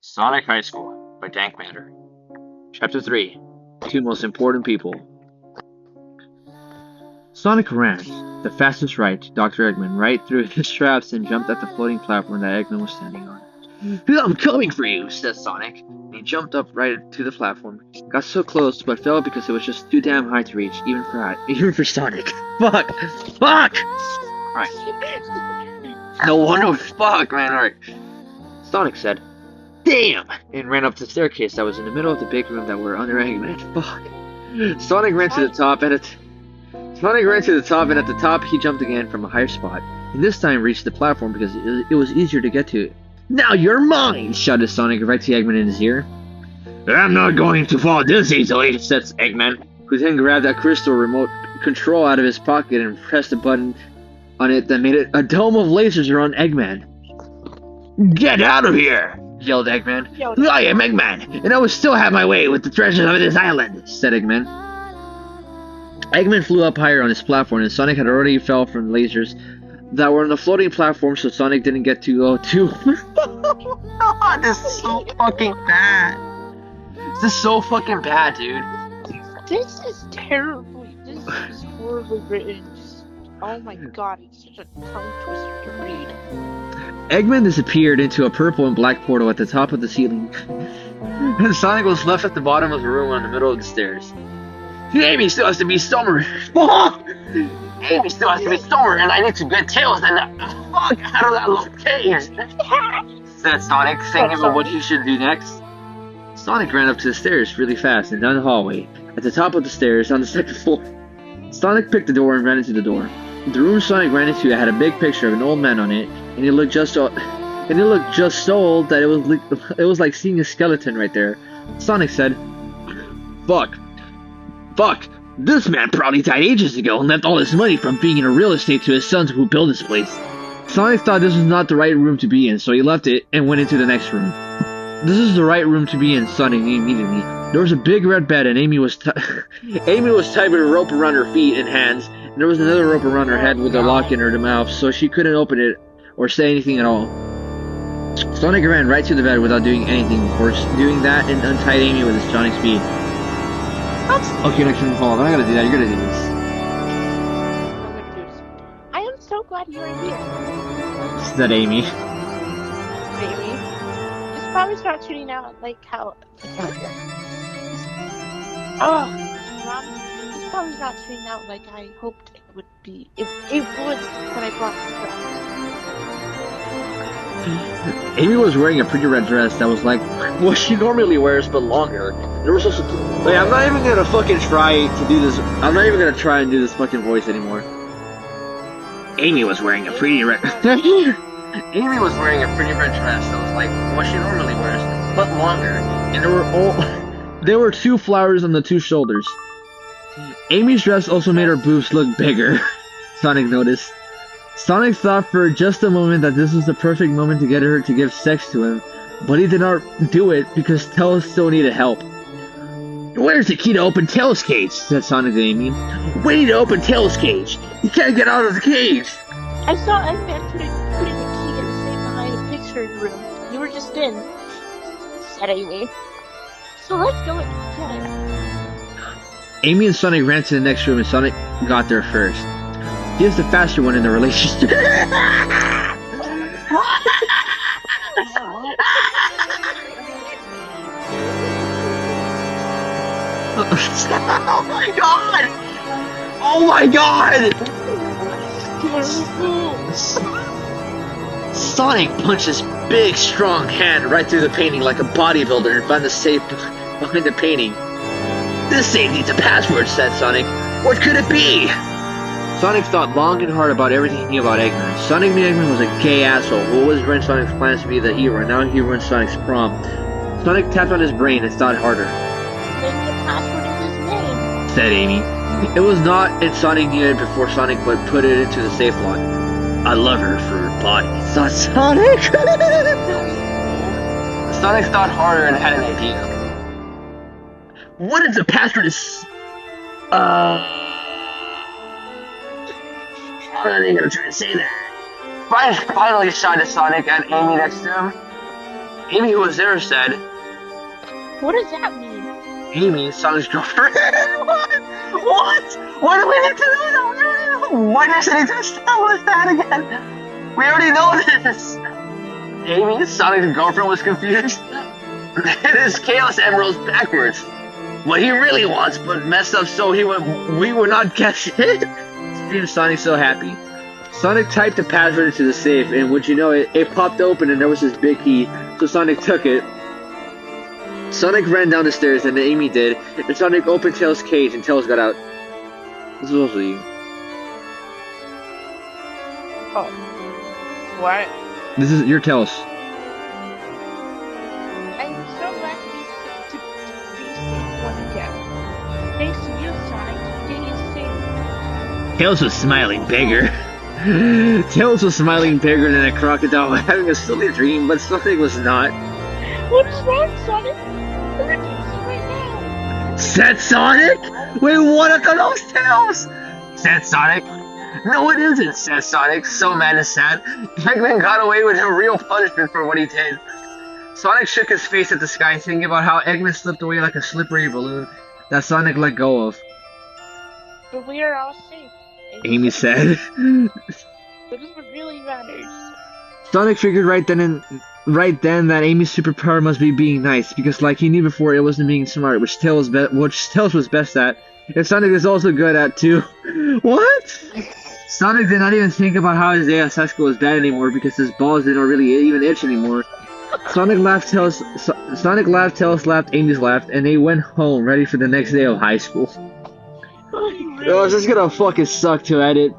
Sonic High School by Dank Matter. Chapter 3. Two Most Important People. Sonic ran, the fastest right, to Dr. Eggman, right through his traps and jumped at the floating platform that Eggman was standing on. I'm coming for you, said Sonic. And he jumped up right to the platform. Got so close, but fell because it was just too damn high to reach, even for Sonic. Fuck! Fuck! Alright. No wonder. Fuck, man, alright. Sonic said, damn! And ran up the staircase that was in the middle of the big room that were under Eggman. Fuck. Sonic ran to the top and at the top he jumped again from a higher spot. And this time reached the platform because it was easier to get to. Now you're mine! Shouted Sonic right to Eggman in his ear. I'm not going to fall this easily, said Eggman, who then grabbed that crystal remote control out of his pocket and pressed a button on it that made it a dome of lasers around Eggman. Get out of here! Yelled Eggman. I am Eggman, and I will still have my way with the treasures of this island, said Eggman. Eggman flew up higher on his platform, and Sonic had already fell from lasers that were on the floating platform, so Sonic didn't get to go too. This is so fucking bad. This is so fucking bad, dude. This is terribly. This is horribly written. Oh my god, it's such a tongue twister to read. Eggman disappeared into a purple and black portal at the top of the ceiling, and Sonic was left at the bottom of the room in the middle of the stairs. Amy still has to be somewhere. Amy still has to be somewhere, and I need to get Tails and fuck out of that little cage, said Sonic, thinking about what he should do next. Sonic ran up to the stairs really fast and down the hallway. At the top of the stairs, on the second floor, Sonic picked the door and ran into the door. The room Sonic ran into had a big picture of an old man on it, and he looked just so old that it was like seeing a skeleton right there. Sonic said, Fuck, this man probably died ages ago and left all his money from being in real estate to his sons who built this place. Sonic thought this was not the right room to be in, so he left it and went into the next room. This is the right room to be in, Sonic knew immediately. There was a big red bed, and Amy was tied with a rope around her feet and hands, and there was another rope around her head with a lock in her mouth, so she couldn't open it or say anything at all. Sonic ran right to the bed without doing anything before doing that and untied Amy with his sonic speed. Okay, next one, hold on, I'm not gonna do that, you're gonna do this. I'm gonna do this. I am so glad you're here. Said Amy. Amy, just probably start tuning out like how. Mom, just probably not tuning out like I hoped it would be. It would when I brought this dress. Amy was wearing a pretty red dress that was like what she normally wears, but longer. There was also. Wait, I'm not even gonna fucking try to do this. I'm not even gonna try and do this fucking voice anymore. Amy was wearing a pretty red. Amy was wearing a pretty red dress that was like what she normally wears, but longer. And there were two flowers on the two shoulders. Amy's dress also made her boobs look bigger. Sonic noticed. Sonic thought for just a moment that this was the perfect moment to get her to give sex to him, but he did not do it because Tails still needed help. Where's the key to open Tails' cage? Said Sonic to Amy. We need to open Tails' cage. He can't get out of the cage. I saw Eggman putting the key in the safe behind a picture room you were just in, said Amy. So let's go and get it. Amy and Sonic ran to the next room and Sonic got there first. He is the faster one in the relationship. Oh my god! Oh my god! Sonic punched his big, strong hand right through the painting like a bodybuilder and found the safe behind the painting. This safe needs a password, said Sonic. What could it be? Sonic thought long and hard about everything he knew about Eggman. Sonic knew Eggman was a gay asshole who always ran Sonic's plans to be the hero, and now he ruined Sonic's prom. Sonic tapped on his brain and thought harder. Maybe the password is his name, said Amy. It was not, and Sonic knew it before Sonic would put it into the safe lock. I love her for her body. Thought Sonic? Sonic thought harder and had an idea. What if the password is... I'm not even gonna try to say that. Finally shot at Sonic and Amy next to him. Amy, who was there, said... What does that mean? Amy, Sonic's girlfriend. What? What do we need to know that? We already know. Why does it need to establish that again? We already know this. Amy, Sonic's girlfriend, was confused. It is Chaos Emeralds backwards. What he really wants, but messed up so we would not guess it. Screamed Sonic so happy. Sonic typed the password into the safe, and would you know it popped open and there was this big key, so Sonic took it. Sonic ran down the stairs, and then Amy did, and Sonic opened Tails' cage, and Tails got out. This is also you. Oh. What? This is your Tails. I'm so glad to be safe once again. Thanks to you, Sonic, getting us safe. Tails was smiling bigger. Tails was smiling bigger than a crocodile having a silly dream, but Sonic was not. What is wrong, Sonic? We're gonna see right now. Said Sonic? We wanna go those Tails! Said Sonic. No, it isn't, said Sonic, so mad and sad. Eggman got away with a real punishment for what he did. Sonic shook his face at the sky, thinking about how Eggman slipped away like a slippery balloon that Sonic let go of. But we are all safe. Amy said. That is what really matters. Sonic figured right then that Amy's superpower must be being nice, because like he knew before, it wasn't being smart, which Tails was best at, and Sonic is also good at too. What? Sonic did not even think about how his day at high school was bad anymore, because his balls didn't really even itch anymore. Sonic laughed, Tails laughed, Amy's laughed, and they went home ready for the next day of high school. Oh, this is gonna fucking suck to edit.